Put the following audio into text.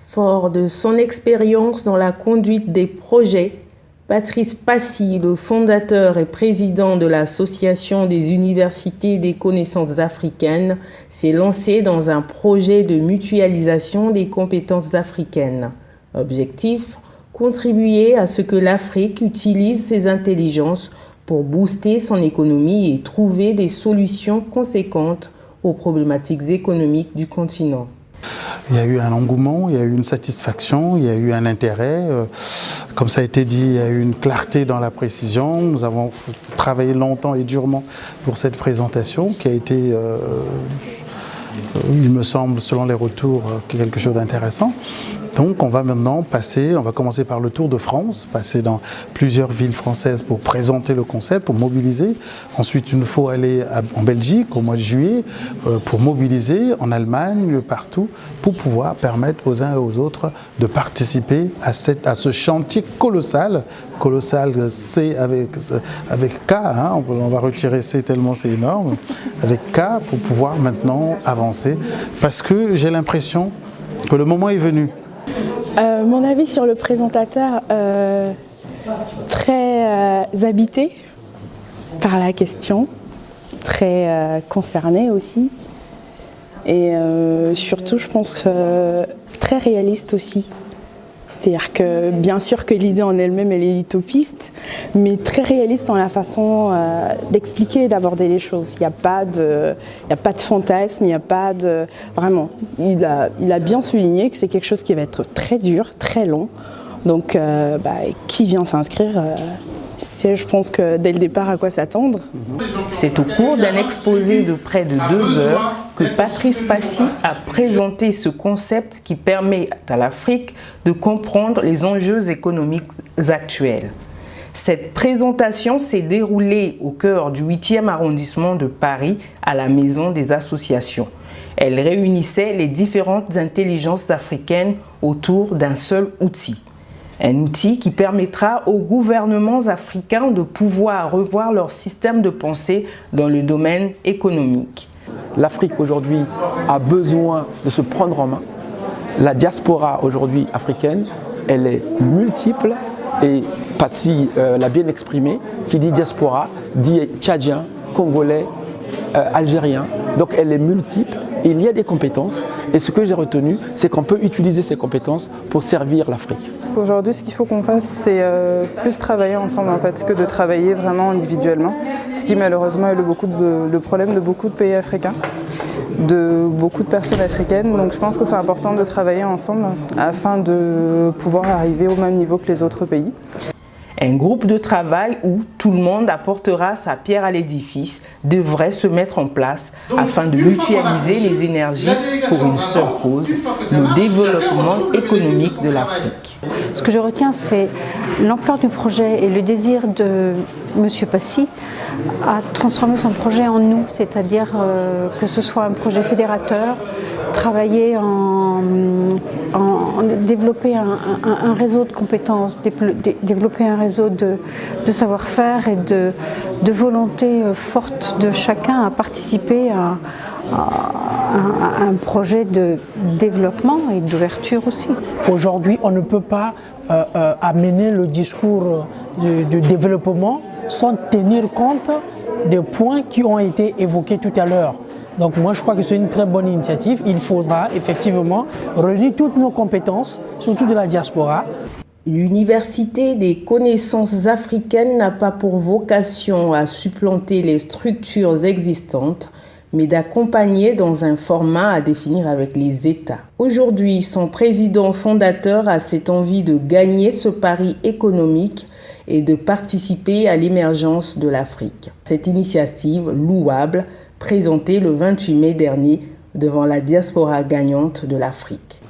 Fort de son expérience dans la conduite des projets, Patrice Passy, le fondateur et président de l'Association des universités des connaissances africaines, s'est lancé dans un projet de mutualisation des compétences africaines. Objectif, contribuer à ce que l'Afrique utilise ses intelligences pour booster son économie et trouver des solutions conséquentes aux problématiques économiques du continent. Il y a eu un engouement, il y a eu une satisfaction, il y a eu un intérêt. Comme ça a été dit, il y a eu une clarté dans la précision. Nous avons travaillé longtemps et durement pour cette présentation qui a été, il me semble, selon les retours, quelque chose d'intéressant. Donc on va maintenant on va commencer par le Tour de France, passer dans plusieurs villes françaises pour présenter le concept, pour mobiliser. Ensuite, il nous faut aller en Belgique au mois de juillet pour mobiliser, en Allemagne, partout, pour pouvoir permettre aux uns et aux autres de participer à ce chantier colossal. Colossal, C avec K, hein, on va retirer C tellement c'est énorme, avec K pour pouvoir maintenant avancer. Parce que j'ai l'impression que le moment est venu. Mon avis sur le présentateur, très habité par la question, très concerné aussi, et surtout je pense très réaliste aussi. C'est-à-dire que bien sûr que l'idée en elle-même elle est utopiste, mais très réaliste dans la façon d'expliquer et d'aborder les choses. Il n'y a pas de fantasme, il n'y a pas de... Vraiment, il a bien souligné que c'est quelque chose qui va être très dur, très long. Donc qui vient s'inscrire c'est, je pense que dès le départ, à quoi s'attendre. C'est au cours d'un exposé de près de 2 heures que Patrice Passy a présenté ce concept qui permet à l'Afrique de comprendre les enjeux économiques actuels. Cette présentation s'est déroulée au cœur du 8e arrondissement de Paris, à la Maison des Associations. Elle réunissait les différentes intelligences africaines autour d'un seul outil. Un outil qui permettra aux gouvernements africains de pouvoir revoir leur système de pensée dans le domaine économique. L'Afrique aujourd'hui a besoin de se prendre en main. La diaspora aujourd'hui africaine, elle est multiple et Patsy l'a bien exprimé, qui dit diaspora, dit tchadien, congolais, algérien. Donc elle est multiple et il y a des compétences. Et ce que j'ai retenu, c'est qu'on peut utiliser ces compétences pour servir l'Afrique. Aujourd'hui, ce qu'il faut qu'on fasse, c'est plus travailler ensemble en fait, que de travailler vraiment individuellement. Ce qui malheureusement est le problème de beaucoup de pays africains, de beaucoup de personnes africaines. Donc je pense que c'est important de travailler ensemble afin de pouvoir arriver au même niveau que les autres pays. Un groupe de travail où tout le monde apportera sa pierre à l'édifice devrait se mettre en place afin de mutualiser les énergies pour une seule cause, le développement économique de l'Afrique. Ce que je retiens, c'est l'ampleur du projet et le désir de M. Passy à transformer son projet en nous, c'est-à-dire que ce soit un projet fédérateur, travailler développer un réseau de compétences, développer un réseau de savoir-faire et de volonté forte de chacun à participer à un projet de développement et d'ouverture aussi. Aujourd'hui, on ne peut pas amener le discours de développement sans tenir compte des points qui ont été évoqués tout à l'heure. Donc moi je crois que c'est une très bonne initiative. Il faudra effectivement réunir toutes nos compétences, surtout de la diaspora. L'Université des connaissances africaines n'a pas pour vocation à supplanter les structures existantes, mais d'accompagner dans un format à définir avec les États. Aujourd'hui, son président fondateur a cette envie de gagner ce pari économique et de participer à l'émergence de l'Afrique. Cette initiative louable, présentée le 28 mai dernier devant la diaspora gagnante de l'Afrique.